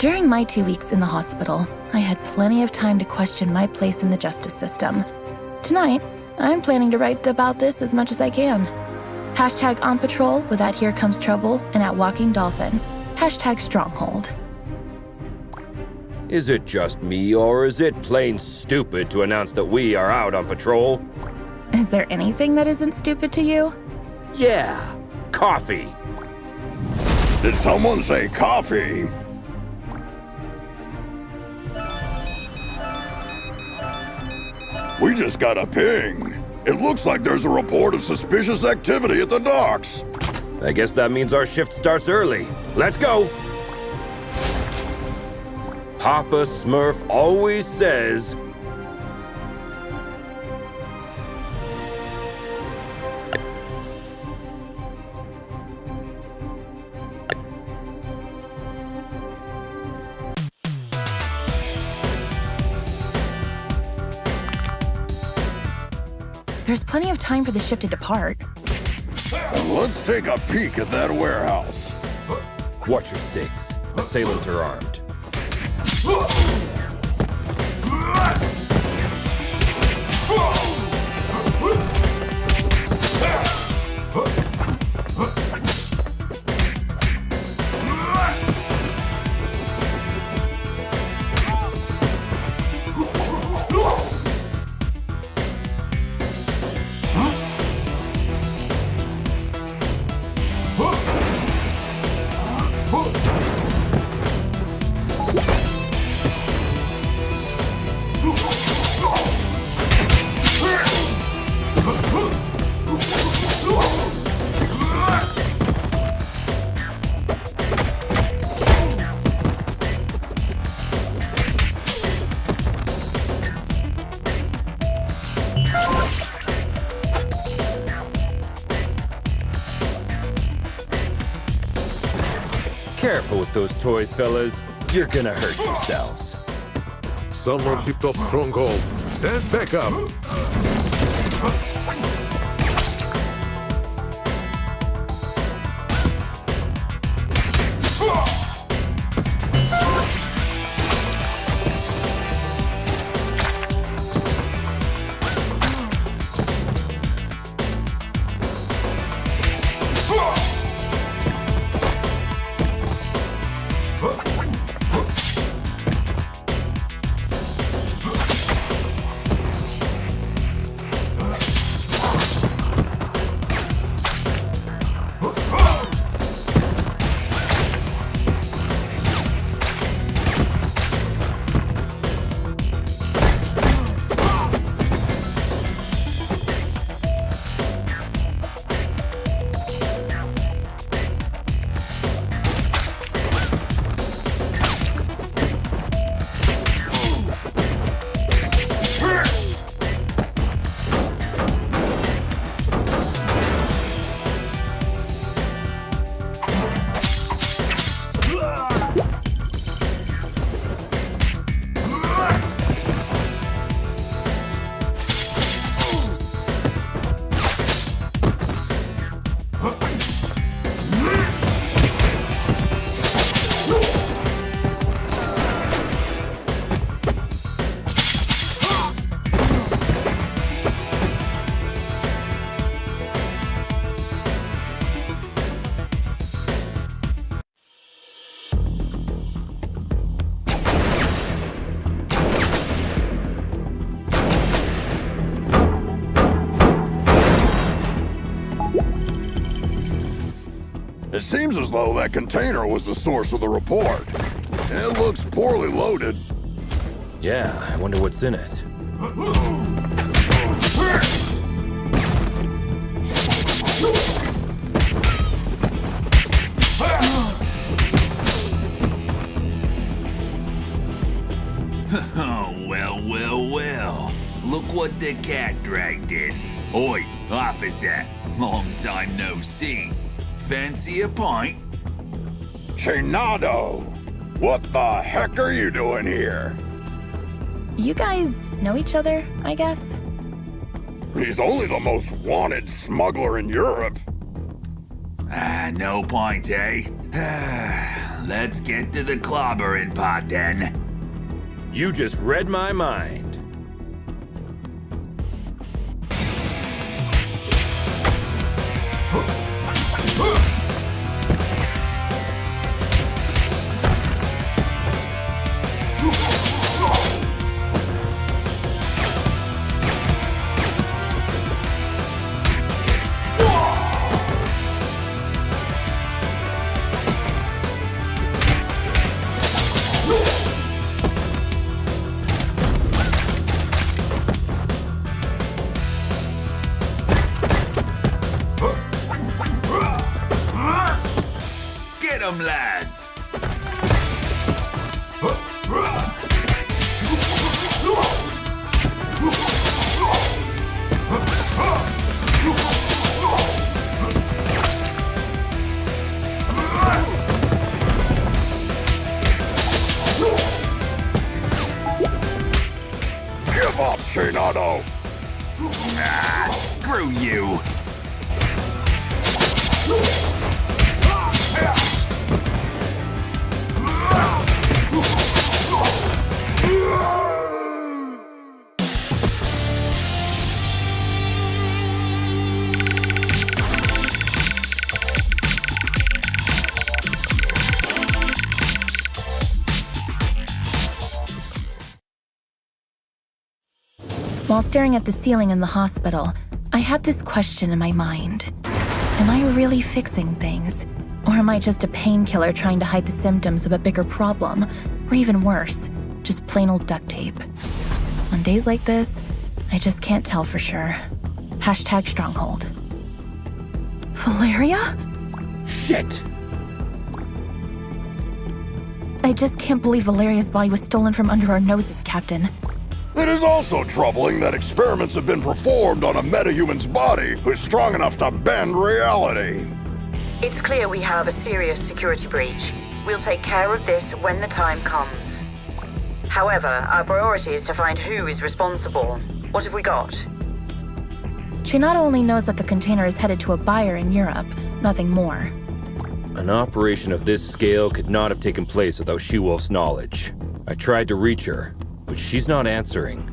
During my 2 weeks in the hospital, I had plenty of time to question my place in the justice system. Tonight, I'm planning to write about this as much as I can. Hashtag on patrol with at Here Comes Trouble and at Walking Dolphin. Hashtag Stronghold. Is it just me, or is it plain stupid to announce that we are out on patrol? Is there anything that isn't stupid to you? Yeah, coffee. Did someone say coffee? We just got a ping. It looks like there's a report of suspicious activity at the docks. I guess that means our shift starts early. Let's go! Papa Smurf always says... There's plenty of time for the ship to depart. Let's take a peek at that warehouse. Watch your six. Assailants are armed. Careful with those toys, fellas. You're gonna hurt yourselves. Someone tipped off Stronghold. Send backup. It seems as though that container was the source of the report. It looks poorly loaded. Yeah, I wonder what's in it. Oh, well. Look what the cat dragged in. Oi, officer. Long time no see. Fancy a pint? Chinado! What the heck are you doing here? You guys know each other, I guess? He's only the most wanted smuggler in Europe. No pint, eh? Let's get to the clobbering part then. You just read my mind. Get 'em, lads! Give up, Shinado! Ah, screw you! While staring at the ceiling in the hospital, I had this question in my mind. Am I really fixing things? Or am I just a painkiller trying to hide the symptoms of a bigger problem? Or even worse, just plain old duct tape? On days like this, I just can't tell for sure. Hashtag Stronghold. Valeria? Shit! I just can't believe Valeria's body was stolen from under our noses, Captain. It is also troubling that experiments have been performed on a metahuman's body who's strong enough to bend reality. It's clear we have a serious security breach. We'll take care of this when the time comes. However, our priority is to find who is responsible. What have we got? Shinado only knows that the container is headed to a buyer in Europe, nothing more. An operation of this scale could not have taken place without She-Wolf's knowledge. I tried to reach her, but she's not answering.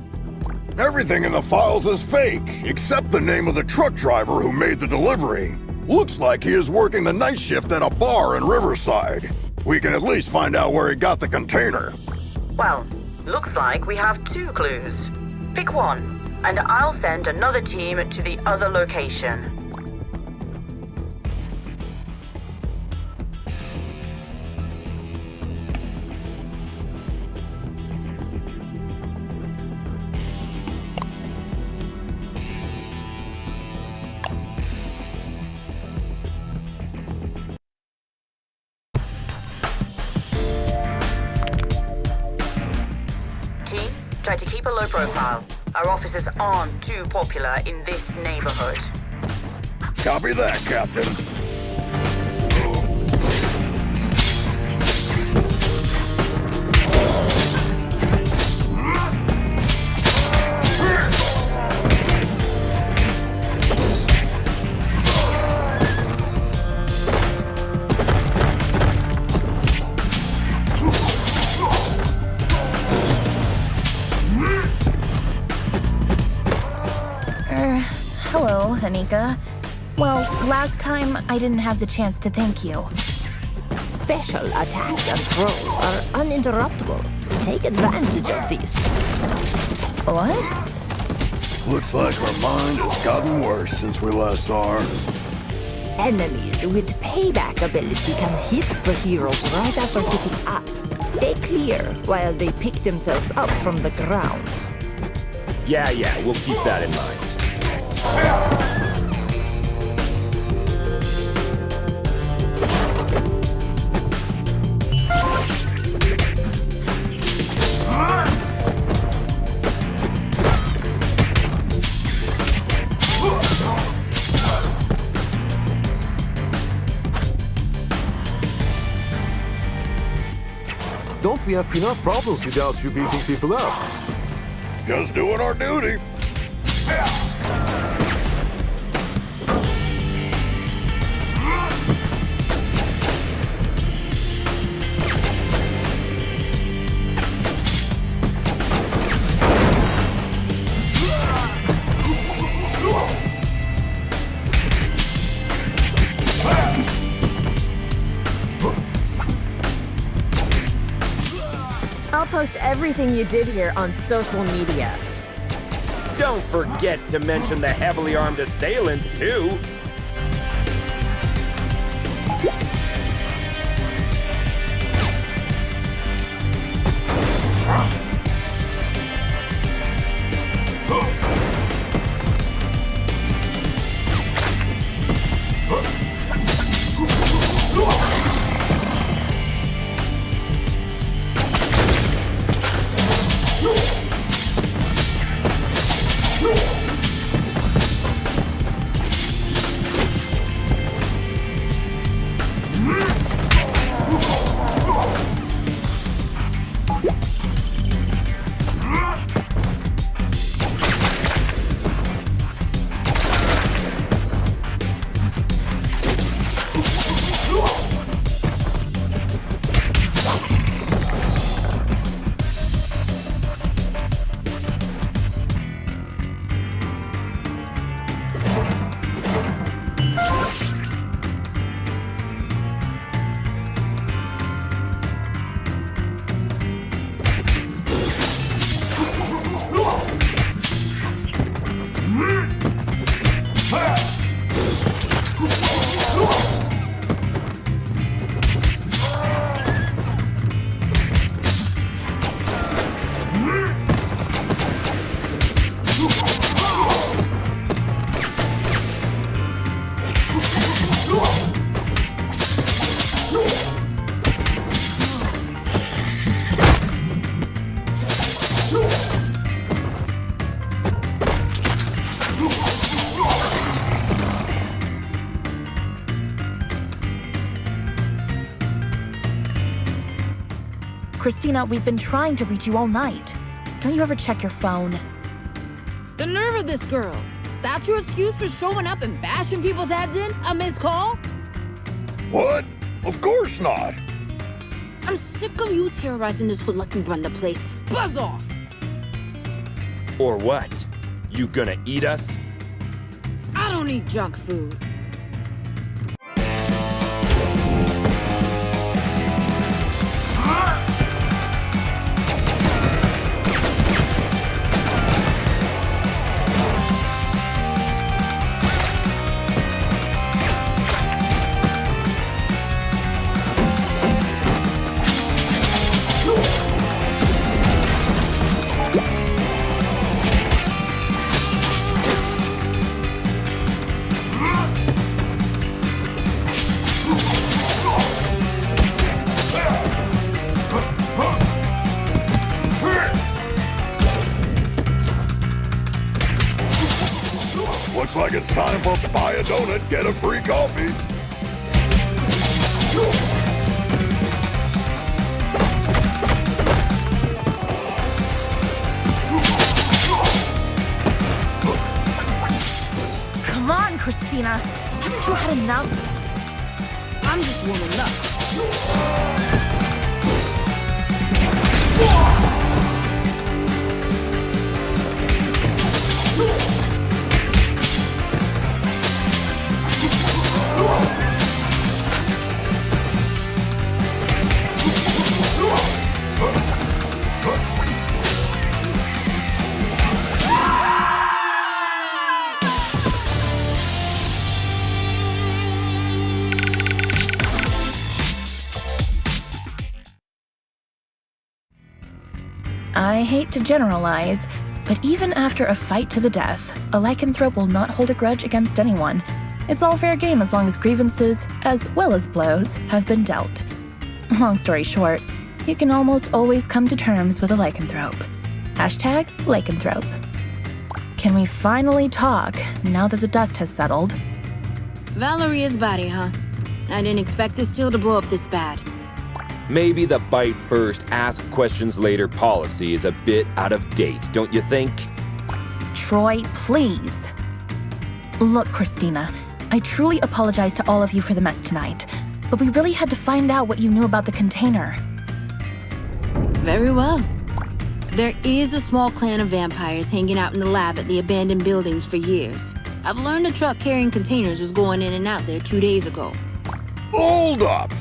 Everything in the files is fake, except the name of the truck driver who made the delivery. Looks like he is working the night shift at a bar in Riverside. We can at least find out where he got the container. Well, looks like we have 2 clues. Pick one, and I'll send another team to the other location. Team, try to keep a low profile. Our officers aren't too popular in this neighborhood. Copy that, Captain. Hello, Anika. Well, last time I didn't have the chance to thank you. Special attacks and throws are uninterruptible. Take advantage of this. What? Looks like our mind has gotten worse since we last saw her. Enemies with payback ability can hit the heroes right after picking up. Stay clear while they pick themselves up from the ground. Yeah, we'll keep that in mind. Don't we have enough problems without you beating people up? Just doing our duty. I'll post everything you did here on social media. Don't forget to mention the heavily armed assailants, too. Christina, we've been trying to reach you all night. Don't you ever check your phone? The nerve of this girl. That's your excuse for showing up and bashing people's heads in? A missed call? What? Of course not. I'm sick of you terrorizing this hood like you run the place. Buzz off! Or what? You gonna eat us? I don't eat junk food. Looks like it's time for buy a donut, get a free coffee. Come on, Christina. Haven't you had enough? I'm just warming up. I hate to generalize, but even after a fight to the death, a lycanthrope will not hold a grudge against anyone. It's all fair game as long as grievances, as well as blows, have been dealt. Long story short, you can almost always come to terms with a lycanthrope. Hashtag lycanthrope. Can we finally talk now that the dust has settled? Valeria's body, huh? I didn't expect this deal to blow up this bad. Maybe the bite first, ask questions later policy is a bit out of date, don't you think? Troy, please. Look, Christina, I truly apologize to all of you for the mess tonight, but we really had to find out what you knew about the container. Very well. There is a small clan of vampires hanging out in the lab at the abandoned buildings for years. I've learned a truck carrying containers was going in and out there 2 days ago. Hold up!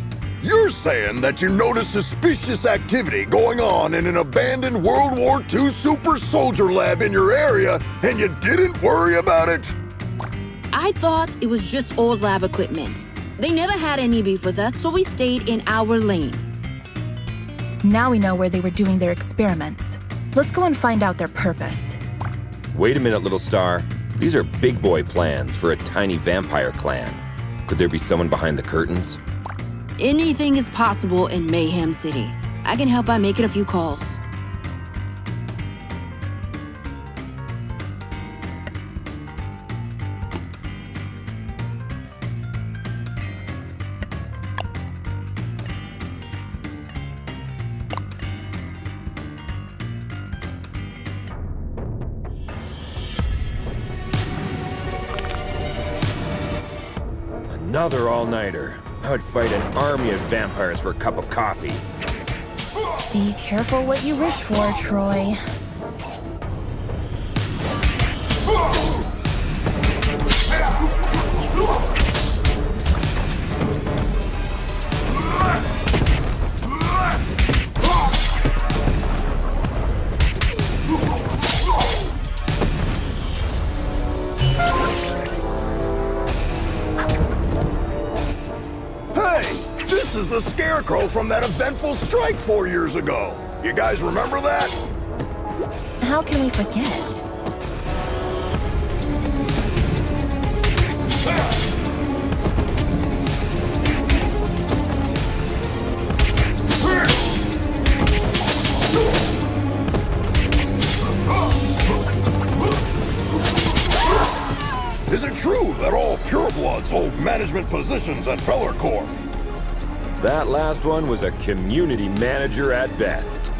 You're saying that you noticed suspicious activity going on in an abandoned World War II super soldier lab in your area, and you didn't worry about it? I thought it was just old lab equipment. They never had any beef with us, so we stayed in our lane. Now we know where they were doing their experiments. Let's go and find out their purpose. Wait a minute, little star. These are big boy plans for a tiny vampire clan. Could there be someone behind the curtains? Anything is possible in Mayhem City. I can help by making a few calls. Another all-nighter. I would fight an army of vampires for a cup of coffee. Be careful what you wish for, Troy. This is the Scarecrow from that eventful strike 4 years ago. You guys remember that? How can we forget? Is it true that all purebloods hold management positions at Feller Corp? That last one was a community manager at best.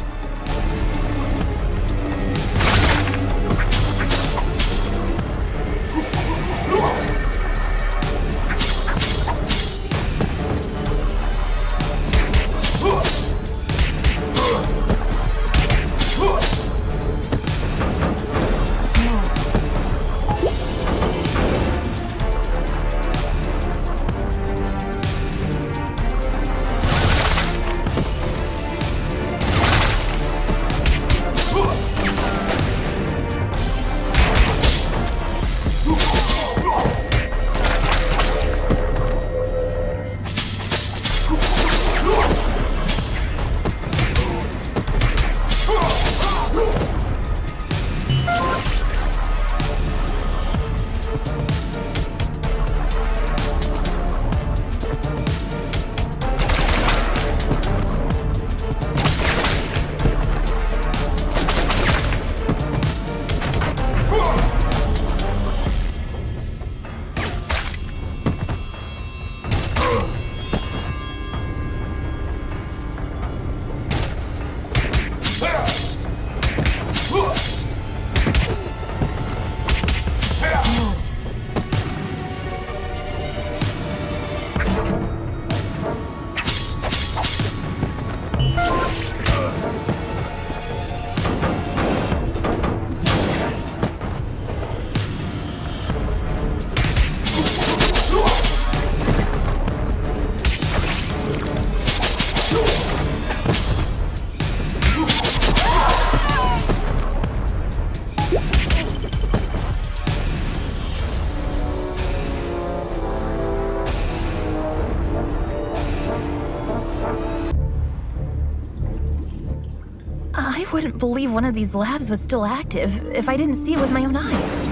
I wouldn't believe one of these labs was still active if I didn't see it with my own eyes.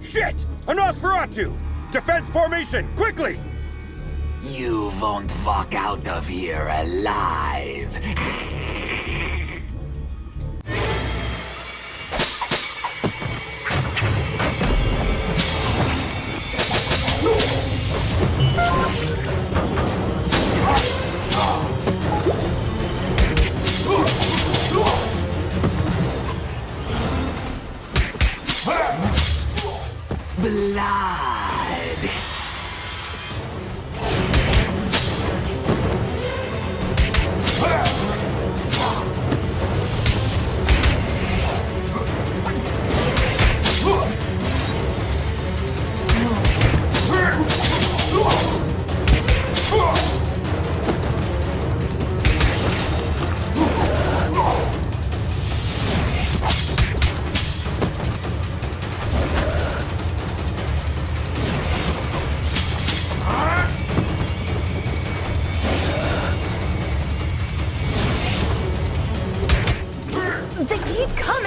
Shit! A Nosferatu! Defense formation, quickly! You won't walk out of here alive.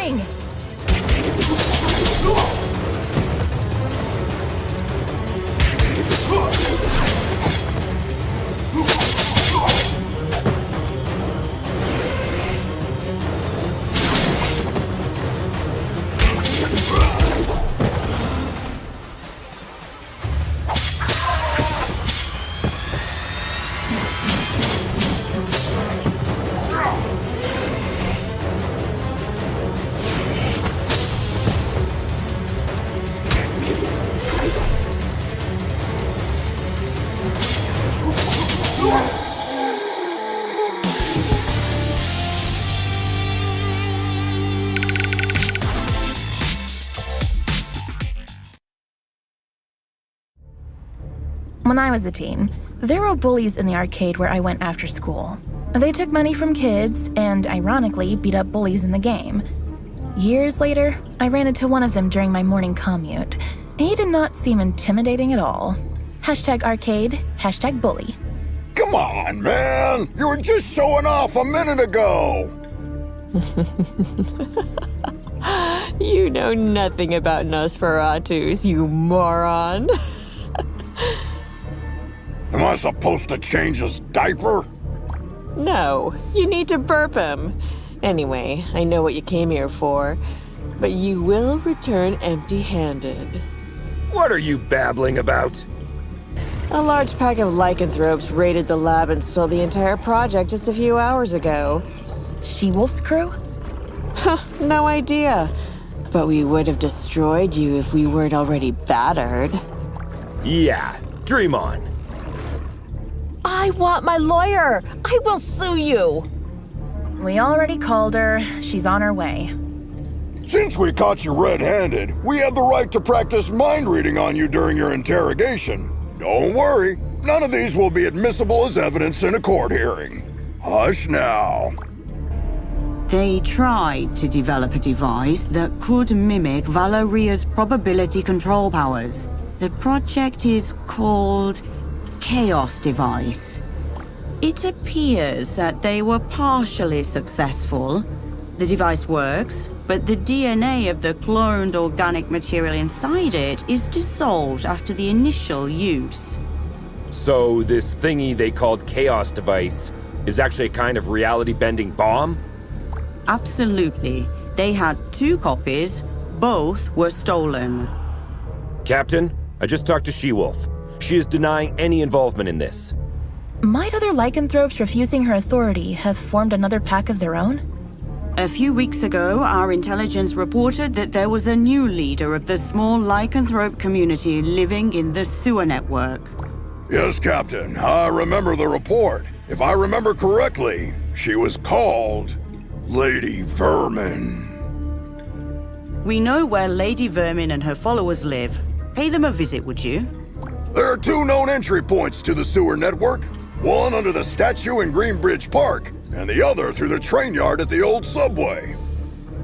coming! When I was a teen, there were bullies in the arcade where I went after school. They took money from kids and, ironically, beat up bullies in the game. Years later, I ran into one of them during my morning commute. He did not seem intimidating at all. #arcade, #bully. Come on, man! You were just showing off a minute ago! You know nothing about Nosferatus, you moron. Am I supposed to change his diaper? No, you need to burp him. Anyway, I know what you came here for, but you will return empty-handed. What are you babbling about? A large pack of lycanthropes raided the lab and stole the entire project just a few hours ago. She-Wolf's crew? No idea. But we would have destroyed you if we weren't already battered. Yeah, dream on. I want my lawyer! I will sue you! We already called her. She's on her way. Since we caught you red-handed, we have the right to practice mind reading on you during your interrogation. Don't worry, none of these will be admissible as evidence in a court hearing. Hush now. They tried to develop a device that could mimic Valoria's probability control powers. The project is called Chaos Device. It appears that they were partially successful. The device works, but the DNA of the cloned organic material inside it is dissolved after the initial use. So this thingy they called Chaos Device is actually a kind of reality-bending bomb? Absolutely. They had 2 copies. Both were stolen. Captain, I just talked to She-Wolf. She is denying any involvement in this. Might other lycanthropes refusing her authority have formed another pack of their own? A few weeks ago, our intelligence reported that there was a new leader of the small lycanthrope community living in the sewer network. Yes, Captain, I remember the report. If I remember correctly, she was called Lady Vermin. We know where Lady Vermin and her followers live. Pay them a visit, would you? There are 2 known entry points to the sewer network. One under the statue in Greenbridge Park, and the other through the train yard at the old subway.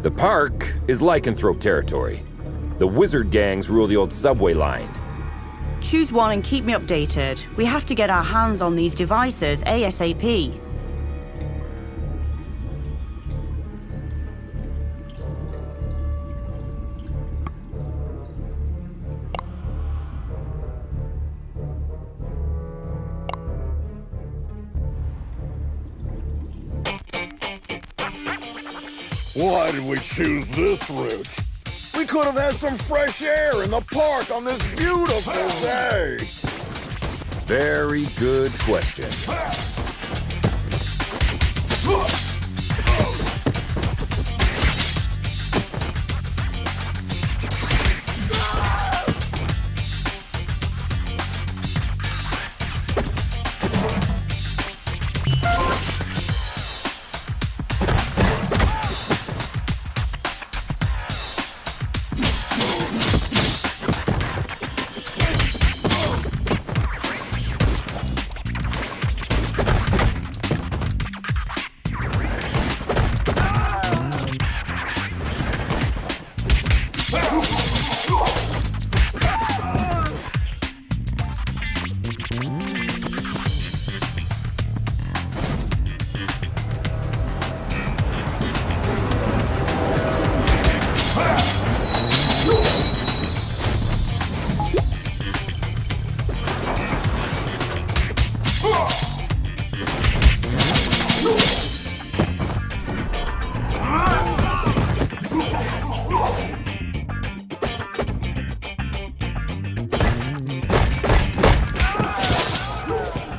The park is lycanthrope territory. The wizard gangs rule the old subway line. Choose one and keep me updated. We have to get our hands on these devices ASAP. Why did we choose this route? We could have had some fresh air in the park on this beautiful day. Very good question.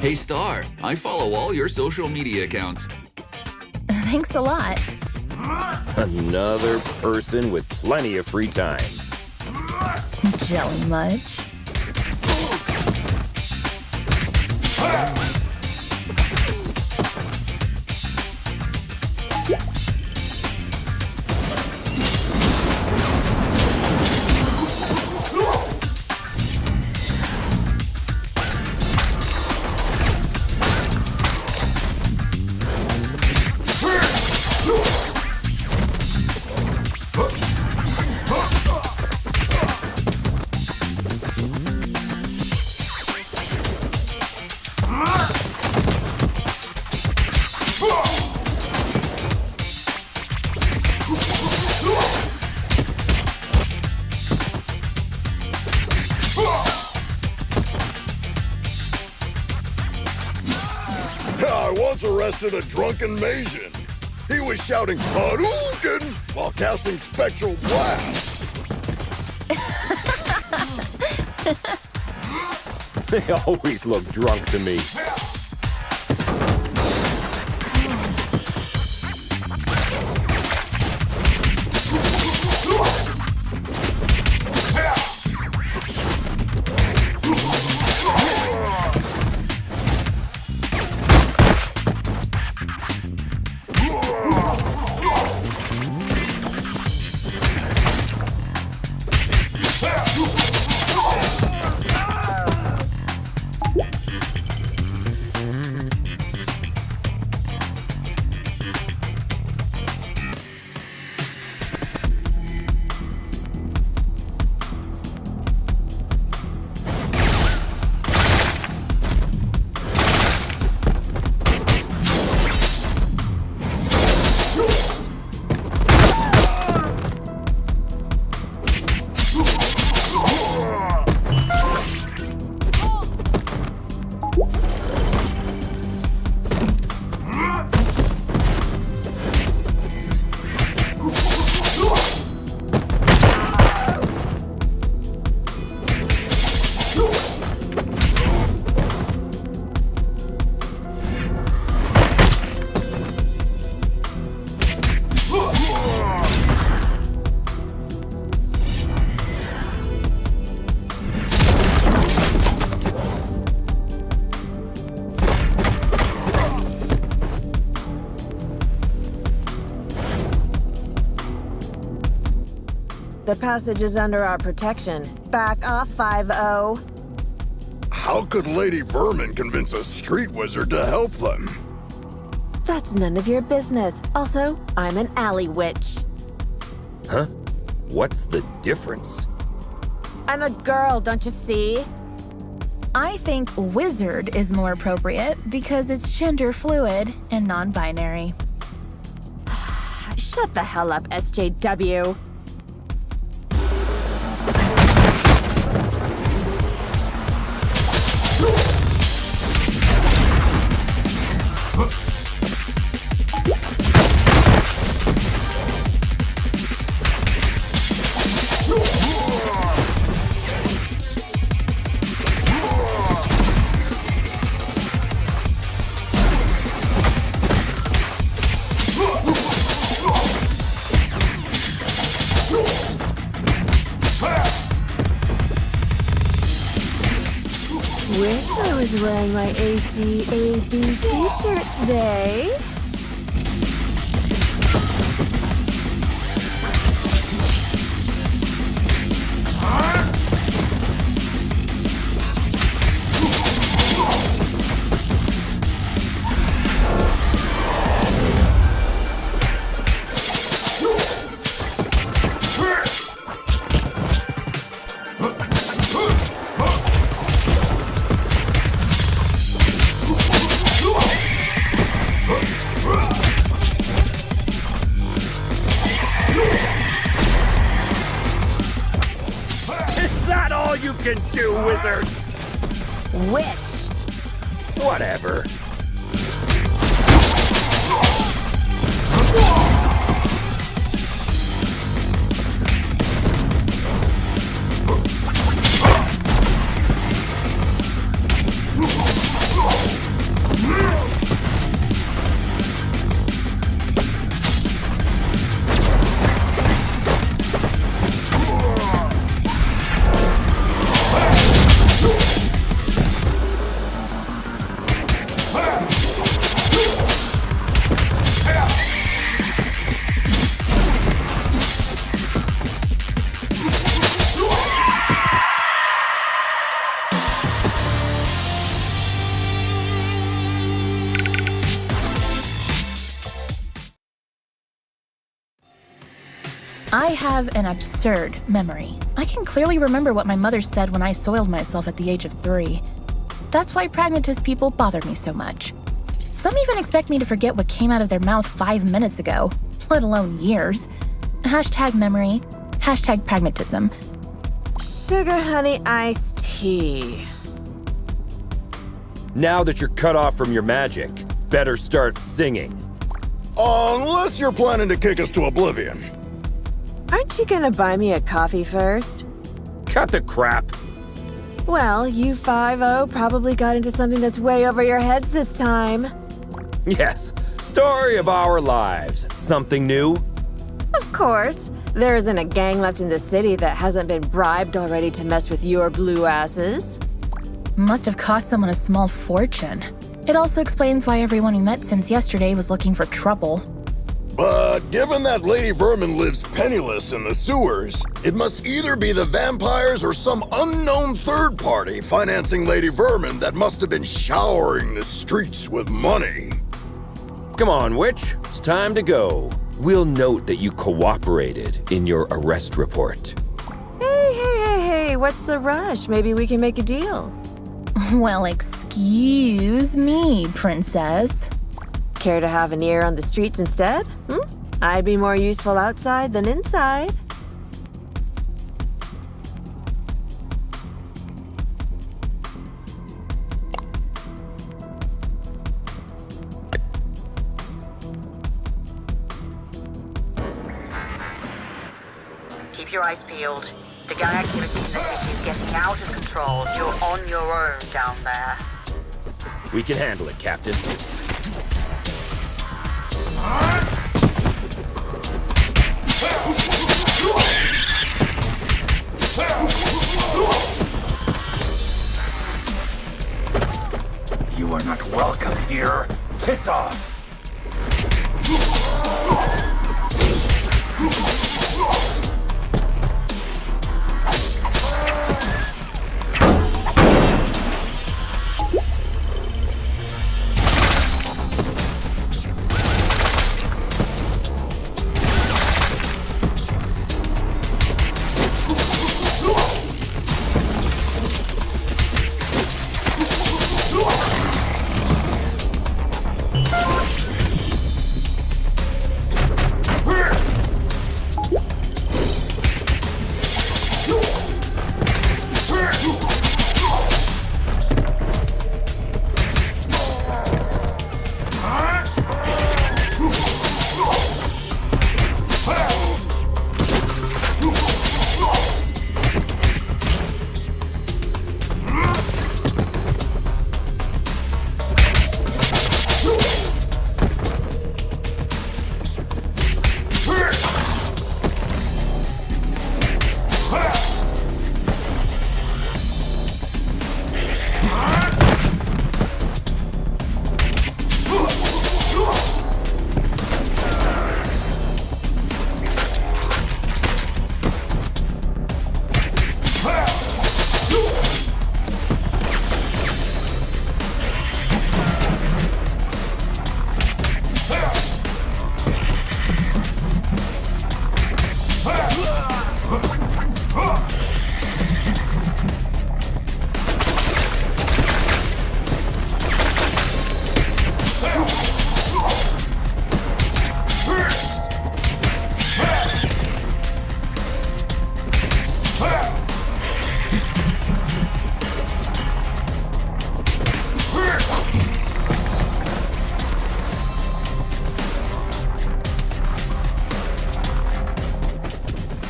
Hey Star, I follow all your social media accounts. Thanks a lot. Another person with plenty of free time. Jelly much? I once arrested a drunken Maysian. He was shouting Hadouken while casting spectral blast. They always look drunk to me. The passage is under our protection. Back off, 5-0. How could Lady Vermin convince a street wizard to help them? That's none of your business. Also, I'm an alley witch. Huh? What's the difference? I'm a girl, don't you see? I think wizard is more appropriate because it's gender fluid and non-binary. Shut the hell up, SJW. Wish I was wearing my ACAB t-shirt today. You can do, wizard! Witch! Whatever. I have an absurd memory. I can clearly remember what my mother said when I soiled myself at the age of 3. That's why pragmatist people bother me so much. Some even expect me to forget what came out of their mouth 5 minutes ago, let alone years. Hashtag memory, hashtag pragmatism. Sugar honey iced tea. Now that you're cut off from your magic, better start singing. Unless you're planning to kick us to oblivion. Aren't you gonna buy me a coffee first? Cut the crap. Well, you 5-0 probably got into something that's way over your heads this time. Yes, story of our lives. Something new? Of course. There isn't a gang left in the city that hasn't been bribed already to mess with your blue asses. Must have cost someone a small fortune. It also explains why everyone we met since yesterday was looking for trouble. But given that Lady Vermin lives penniless in the sewers, it must either be the vampires or some unknown third party financing Lady Vermin that must have been showering the streets with money. Come on, witch. It's time to go. We'll note that you cooperated in your arrest report. Hey, what's the rush? Maybe we can make a deal. Well, excuse me, princess. Care to have an ear on the streets instead? I'd be more useful outside than inside. Keep your eyes peeled. The gang activity in the city is getting out of control. You're on your own down there. We can handle it, Captain. You are not welcome here. Piss off.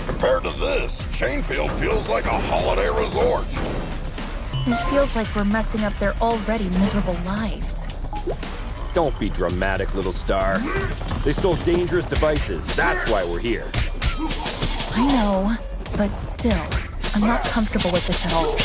Compared to this, Chainfield feels like a holiday resort. It feels like we're messing up their already miserable lives. Don't be dramatic, little star. They stole dangerous devices. That's why we're here. I know, but still, I'm not comfortable with this at all.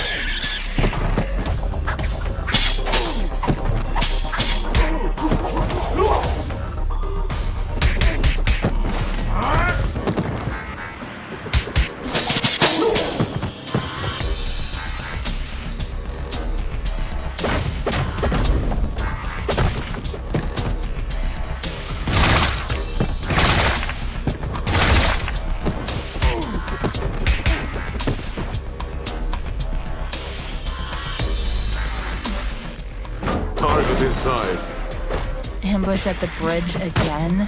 crash at the bridge again?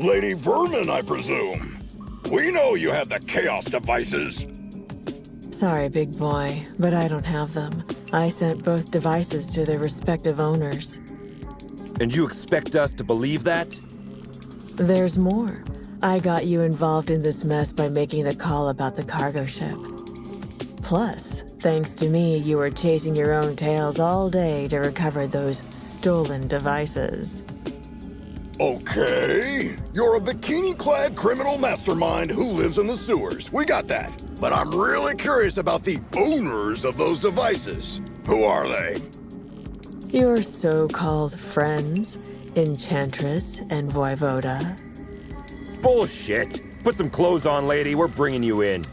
Lady Vermin, I presume. We know you have the Chaos devices. Sorry, big boy, but I don't have them. I sent both devices to their respective owners. And you expect us to believe that? There's more. I got you involved in this mess by making the call about the cargo ship. Plus, thanks to me, you were chasing your own tails all day to recover those stolen devices. Okay. You're a bikini-clad criminal mastermind who lives in the sewers. We got that. But I'm really curious about the owners of those devices. Who are they? Your so-called friends, Enchantress and Voivoda. Bullshit! Put some clothes on, lady. We're bringing you in.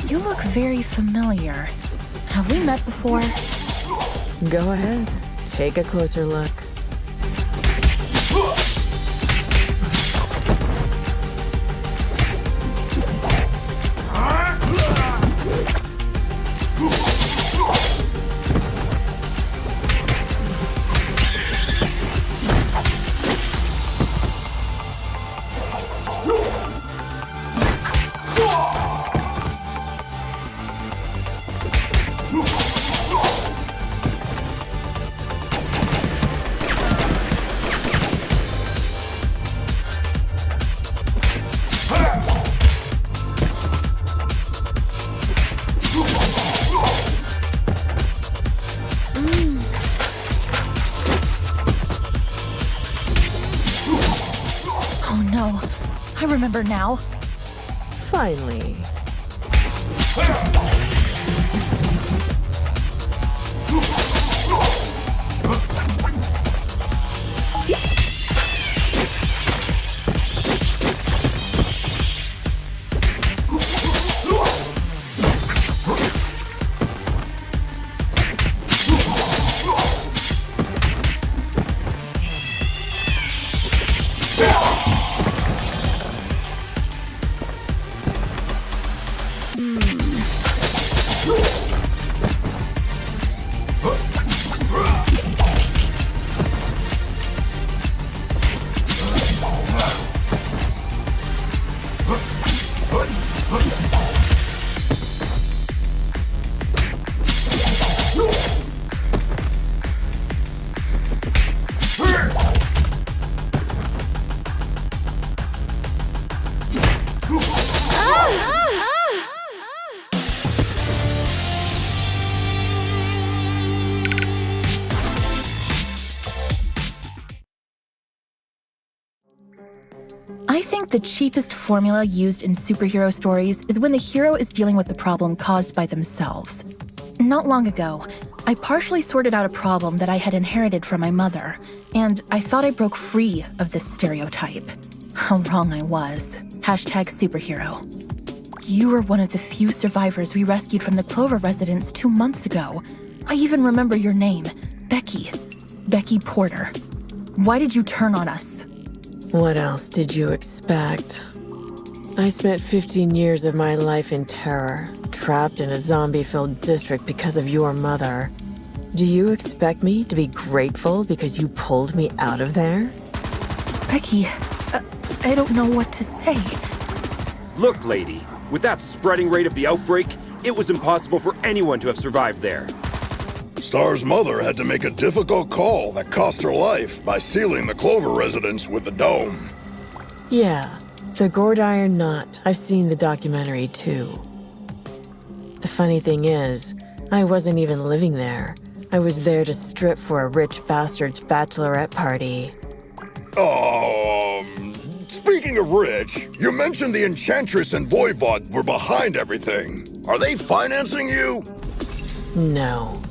You look very familiar. Have we met before? Go ahead. Take a closer look. over now. Finally. I think the cheapest formula used in superhero stories is when the hero is dealing with the problem caused by themselves. Not long ago, I partially sorted out a problem that I had inherited from my mother, and I thought I broke free of this stereotype. How wrong I was. #superhero. You were one of the few survivors we rescued from the Clover residence 2 months ago. I even remember your name, Becky. Becky Porter. Why did you turn on us? What else did you expect? I spent 15 years of my life in terror, trapped in a zombie-filled district because of your mother. Do you expect me to be grateful because you pulled me out of there? Becky, I don't know what to say. Look, lady, with that spreading rate of the outbreak, it was impossible for anyone to have survived there. Star's mother had to make a difficult call that cost her life by sealing the Clover residence with the dome. Yeah, the gourd iron knot. I've seen the documentary too. The funny thing is, I wasn't even living there. I was there to strip for a rich bastard's bachelorette party. Speaking of rich, you mentioned the Enchantress and Voivod were behind everything. Are they financing you? No.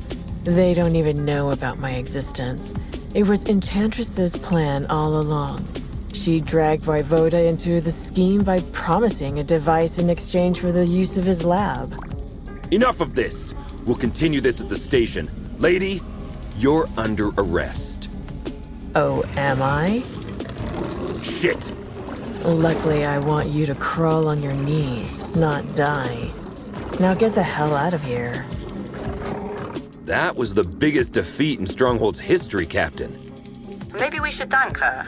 They don't even know about my existence. It was Enchantress's plan all along. She dragged Voivoda into the scheme by promising a device in exchange for the use of his lab. Enough of this. We'll continue this at the station. Lady, you're under arrest. Oh, am I? Shit. Luckily, I want you to crawl on your knees, not die. Now get the hell out of here. That was the biggest defeat in Stronghold's history, Captain. Maybe we should thank her.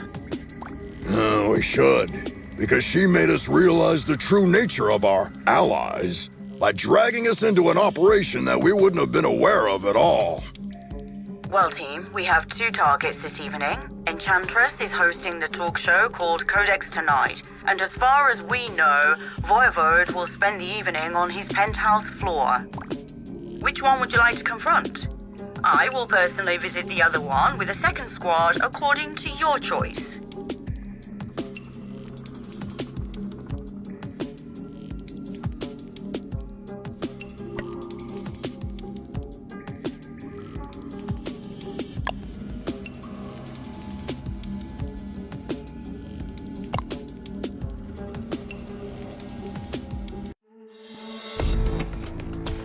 We should, because she made us realize the true nature of our allies by dragging us into an operation that we wouldn't have been aware of at all. Well, team, we have 2 targets this evening. Enchantress is hosting the talk show called Codex Tonight, and as far as we know, Voivod will spend the evening on his penthouse floor. Which one would you like to confront? I will personally visit the other one with a second squad according to your choice.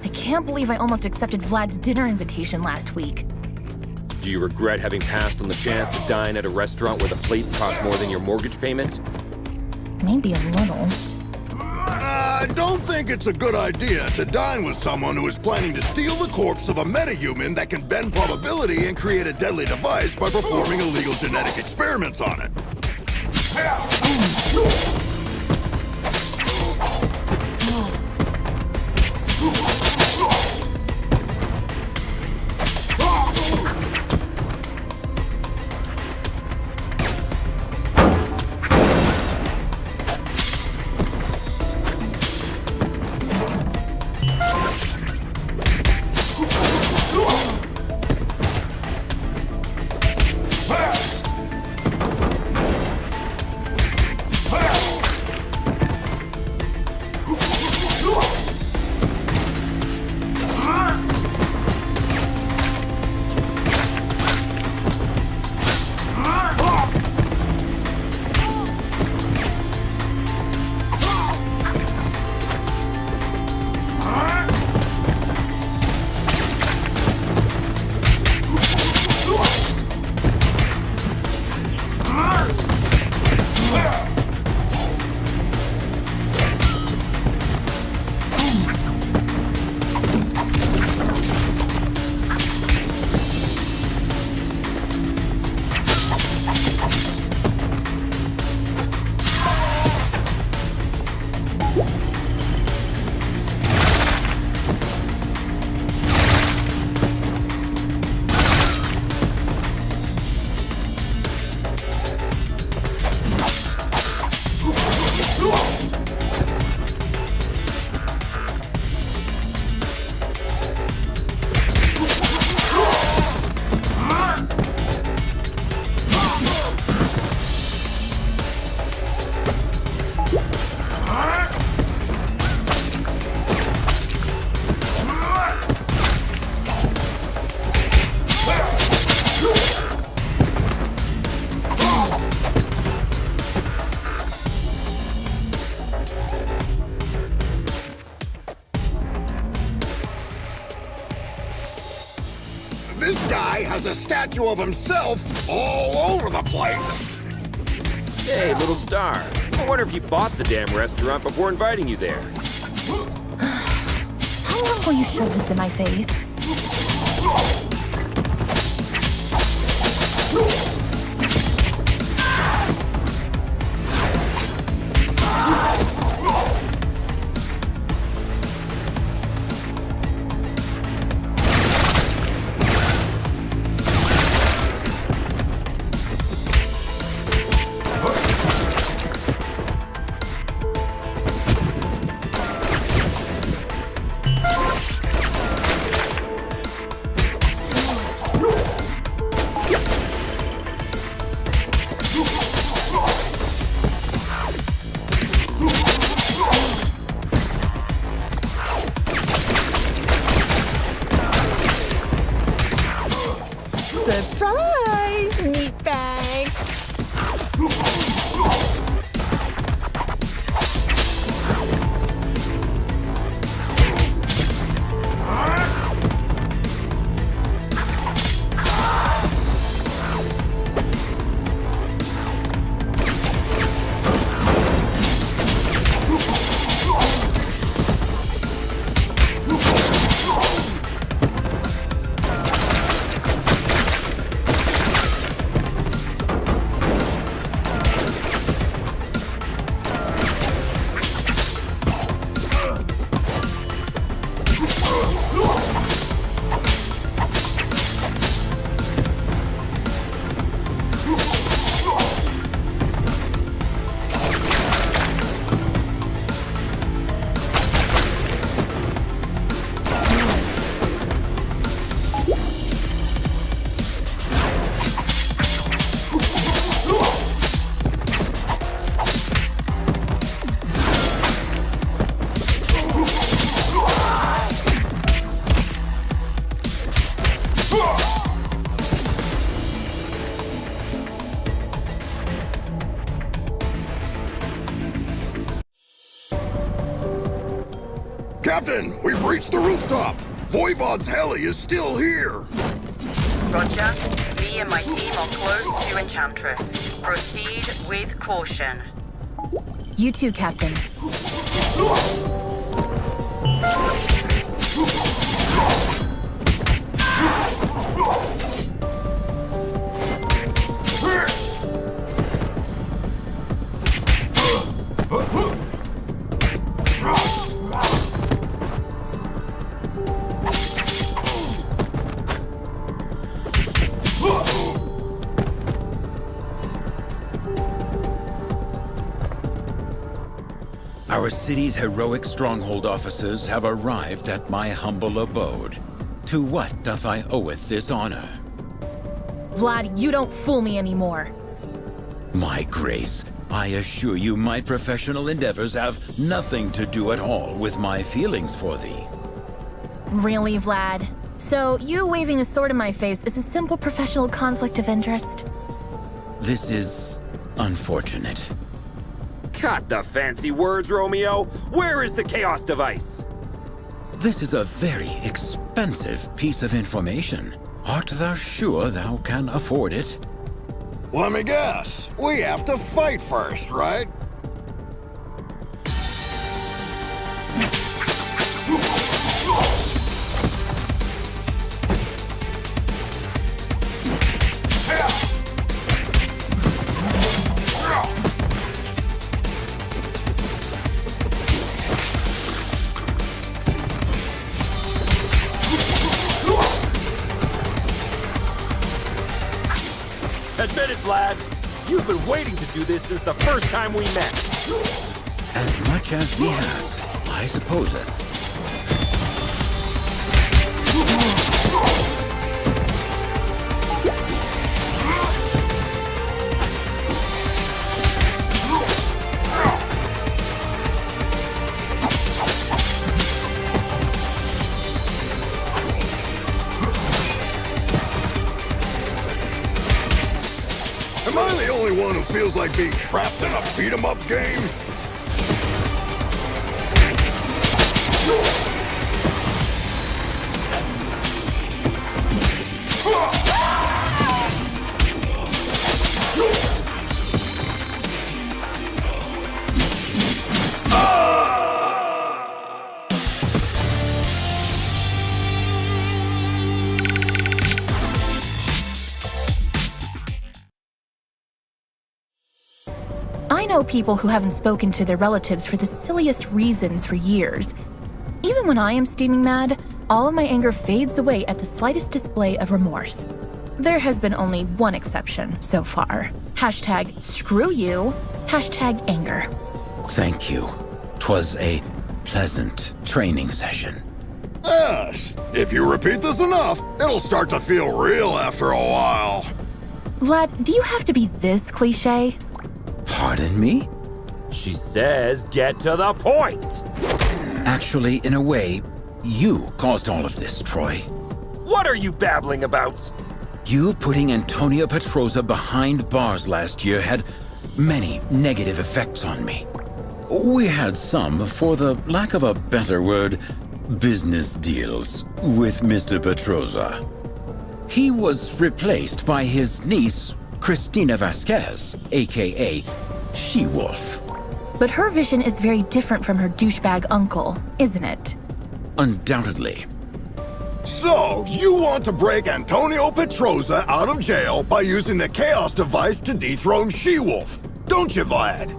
I can't believe I almost accepted Vlad's dinner invitation last week. Do you regret having passed on the chance to dine at a restaurant where the plates cost more than your mortgage payment? Maybe a little. I don't think it's a good idea to dine with someone who is planning to steal the corpse of a metahuman that can bend probability and create a deadly device by performing illegal genetic experiments on it. This guy has a statue of himself all over the place. Hey, little star. I wonder if you bought the damn restaurant before inviting you there. How long will you shove this in my face? Surprise, meatbag! Captain, we've reached the rooftop. Voivod's heli is still here. Roger. Me and my team are close to Enchantress. Proceed with caution. You too, Captain. Our city's heroic Stronghold officers have arrived at my humble abode. To what doth I oweth this honor? Vlad, you don't fool me anymore. My grace, I assure you my professional endeavors have nothing to do at all with my feelings for thee. Really, Vlad? So, you waving a sword in my face is a simple professional conflict of interest? This is unfortunate. Cut the fancy words, Romeo! Where is the Chaos device? This is a very expensive piece of information. Art thou sure thou can afford it? Let me guess. We have to fight first, right? Admit it, Vlad. You've been waiting to do this since the first time we met. As much as thee hast, I supposeth. Am I the only one who feels like being trapped in a beat-em-up game? I know people who haven't spoken to their relatives for the silliest reasons for years. Even when I am steaming mad, all of my anger fades away at the slightest display of remorse. There has been only one exception so far. Hashtag screw you, hashtag anger. Thank you. 'Twas a pleasant training session. Yes, if you repeat this enough, it'll start to feel real after a while. Vlad, do you have to be this cliche? Pardon me? She says get to the point! Actually, in a way, you caused all of this, Troy. What are you babbling about? You putting Antonia Petroza behind bars last year had many negative effects on me. We had some, for the lack of a better word, business deals with Mr. Petroza. He was replaced by his niece, Cristina Vasquez, aka She-Wolf. But her vision is very different from her douchebag uncle, isn't it? Undoubtedly. So, you want to break Antonio Petroza out of jail by using the Chaos device to dethrone She-Wolf, don't you, Vlad?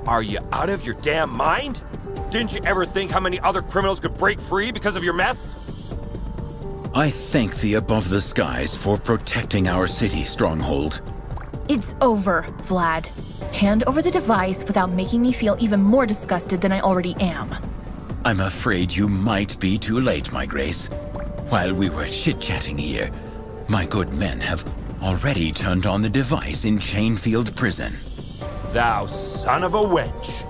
Are you out of your damn mind? Didn't you ever think how many other criminals could break free because of your mess? I thank the above the skies for protecting our city, Stronghold. It's over, Vlad. Hand over the device without making me feel even more disgusted than I already am. I'm afraid you might be too late, my grace. While we were chit-chatting here, my good men have already turned on the device in Chainfield Prison. Thou son of a wench.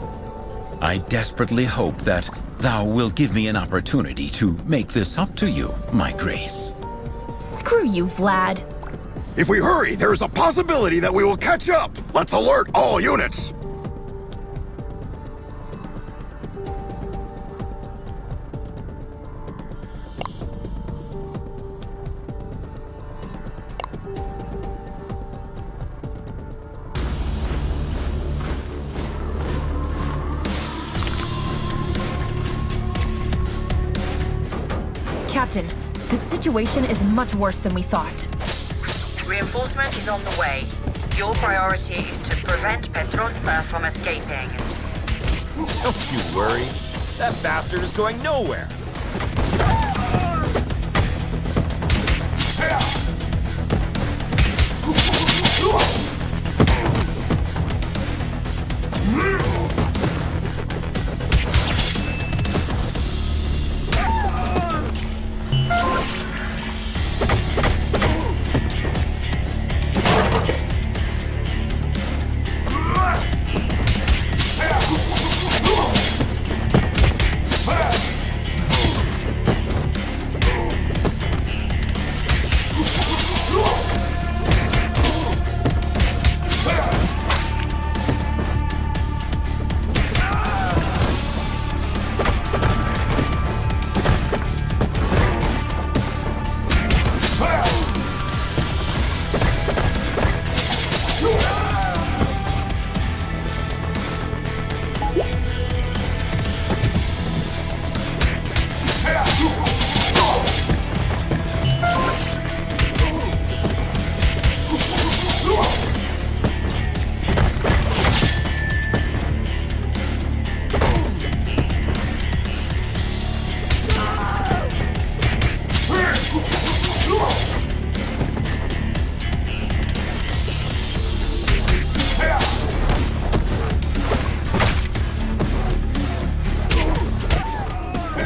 I desperately hope that thou will give me an opportunity to make this up to you, my grace. Screw you, Vlad. If we hurry, there is a possibility that we will catch up. Let's alert all units. Captain, the situation is much worse than we thought. Reinforcement is on the way. Your priority is to prevent Petroza from escaping. Don't you worry. That bastard is going nowhere.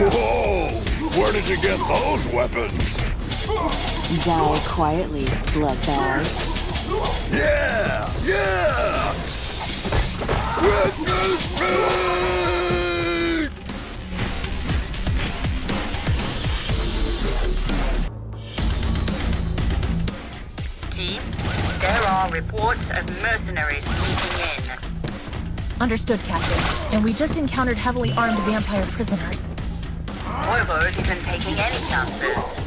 Whoa! Where did you get those weapons? Die quietly, bloodbag. Yeah! Yeah! Witness me! Team, there are reports of mercenaries sneaking in. Understood, Captain. And we just encountered heavily armed vampire prisoners. Voivode isn't taking any chances.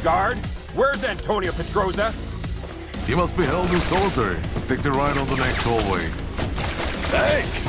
Guard, where's Antonio Petroza? He must be held in solitary. Take the ride on the next hallway. Thanks!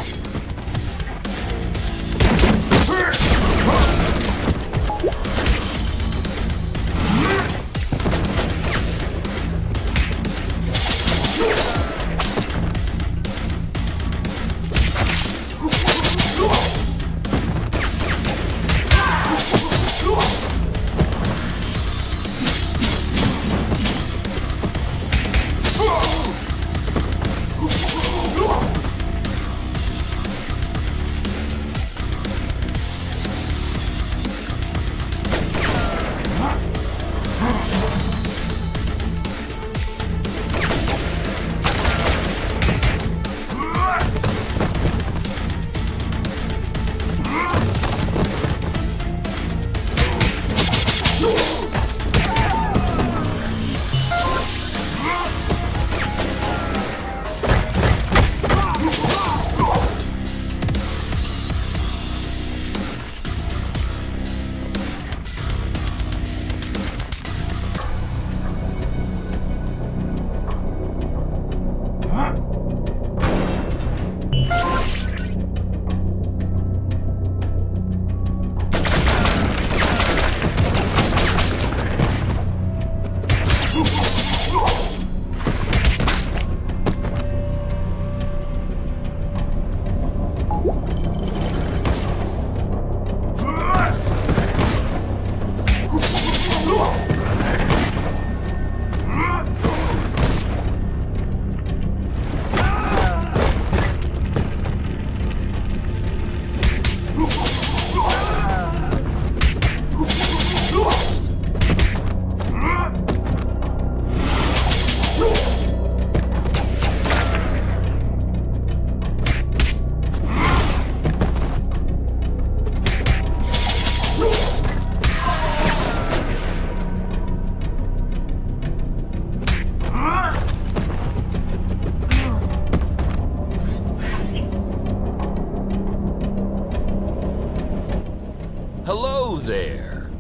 Hello there.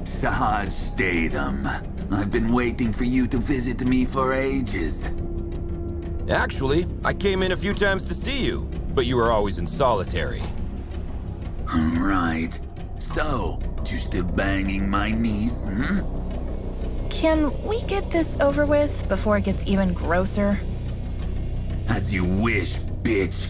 Sarge Statham. I've been waiting for you to visit me for ages. Actually, I came in a few times to see you, but you were always in solitary. Right. So, you still banging my niece, hmm? Can we get this over with before it gets even grosser? As you wish, bitch.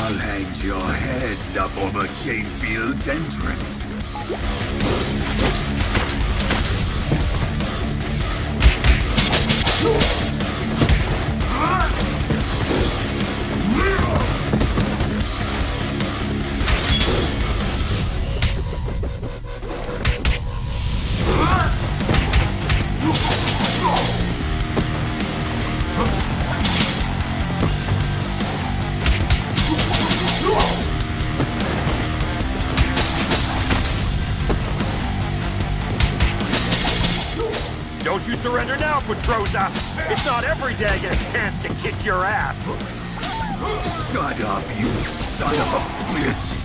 I'll hang your heads up over Chainfield's entrance. Don't you surrender now, Petroza! It's not every day I get a chance to kick your ass! Shut up, you son of a bitch!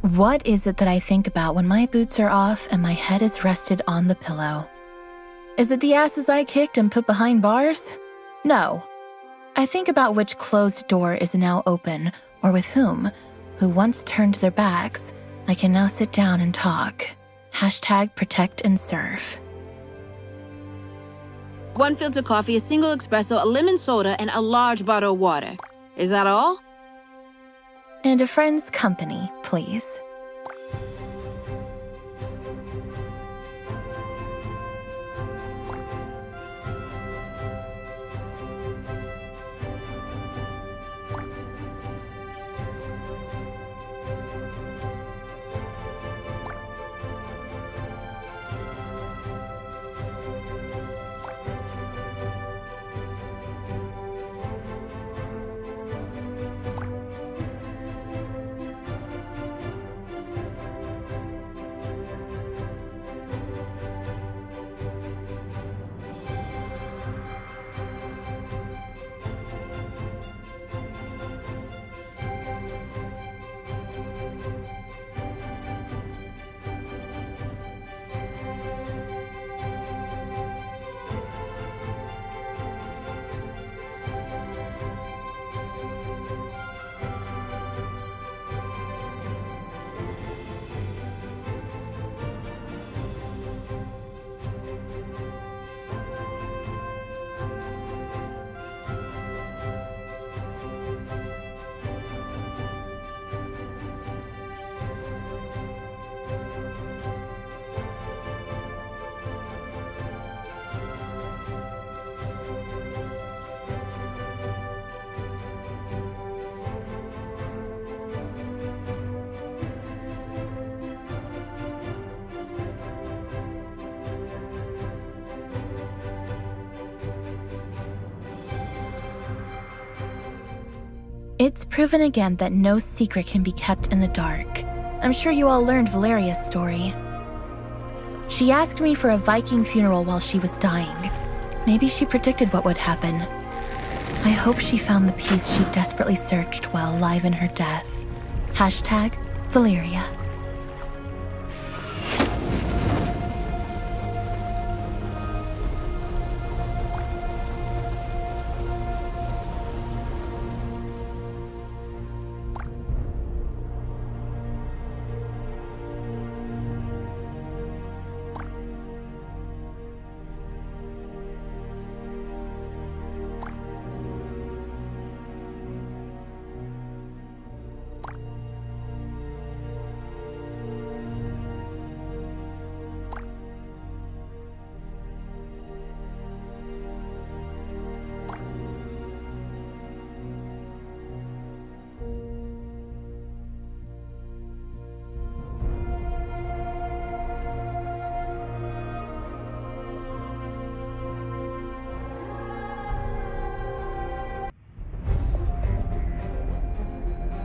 What is it that I think about when my boots are off and my head is rested on the pillow? Is it the asses I kicked and put behind bars? No. I think about which closed door is now open, or with whom, who once turned their backs, I can now sit down and talk. Hashtag protect and serve. 1 filter coffee, a single espresso, a lemon soda, and a large bottle of water. Is that all? And a friend's company, please. It's proven again that no secret can be kept in the dark. I'm sure you all learned Valeria's story. She asked me for a Viking funeral while she was dying. Maybe she predicted what would happen. I hope she found the peace she desperately searched while alive in her death. Hashtag Valeria.